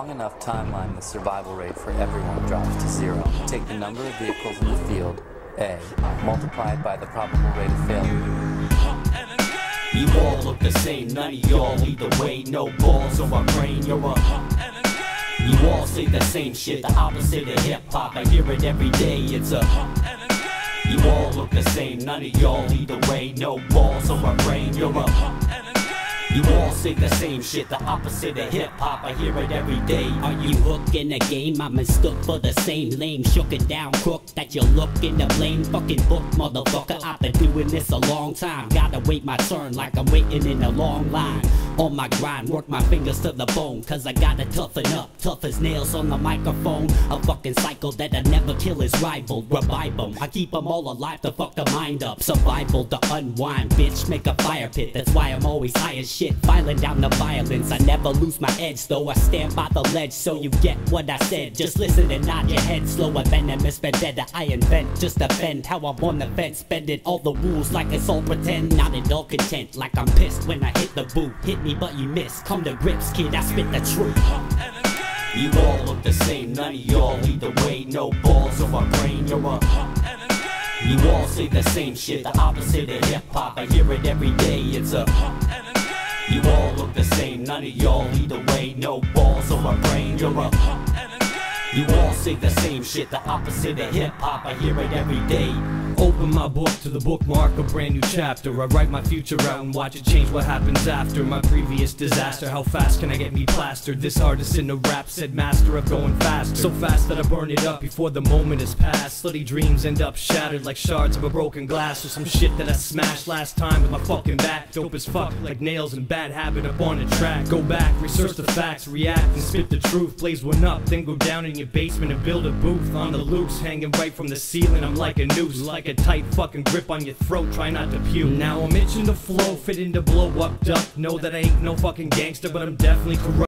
long enough timeline, the survival rate for everyone drops to 0. Take the number of vehicles in the field, A, multiply it by the probable rate of failure. You all look the same, none of y'all lead the way. No balls on my brain, you're a You all say the same shit, the opposite of hip-hop. I hear it every day, it's a You all look the same, none of y'all lead the way. No balls on my brain, you're a You all say the same shit, the opposite of hip-hop. I hear it every day. Are you hooked in the game? I'm mistook for the same lame. Shook it down crook that you're looking to blame. Fucking book, motherfucker, I've been doing this a long time. Gotta wait my turn like I'm waiting in a long line. On my grind, work my fingers to the bone, cause I gotta toughen up, tough as nails on the microphone. A fucking cycle that'll never kill his rival. Revive them, I keep them all alive to fuck the mind up. Survival to unwind, bitch, make a fire pit. That's why I'm always high as shit, filing down the violence. I never lose my edge though, I stand by the ledge. So you get what I said, just listen and nod your head. Slow and venomous vendetta I invent, just defend how I'm on the fence. Bending all the rules like it's all pretend. Not at all content, like I'm pissed when I hit the boot. Hit me but you miss, come to grips kid, I spit the truth. You all look the same, none of y'all lead the way. No balls on my brain, you're a You all say the same shit, the opposite of hip-hop. I hear it every day, it's a You all look the same, none of y'all lead the way. No balls on my brain, you're a You all say the same shit, the opposite of hip-hop. I hear it every day. Open my book to the bookmark, a brand new chapter. I write my future out and watch it change what happens after my previous disaster. How fast can I get me plastered? This artist in the rap said master of going faster. So fast that I burn it up before the moment is past. Slutty dreams end up shattered like shards of a broken glass. Or some shit that I smashed last time with my fucking back. Dope as fuck like nails and bad habit up on the track. Go back, research the facts, react and spit the truth. Blaze one up, then go down in your basement and build a booth. On the loose, hanging right from the ceiling, I'm like a noose. Like a tight fucking grip on your throat, try not to puke. Now I'm itching to flow, fitting to blow up duck. Know that I ain't no fucking gangster, but I'm definitely corrupt.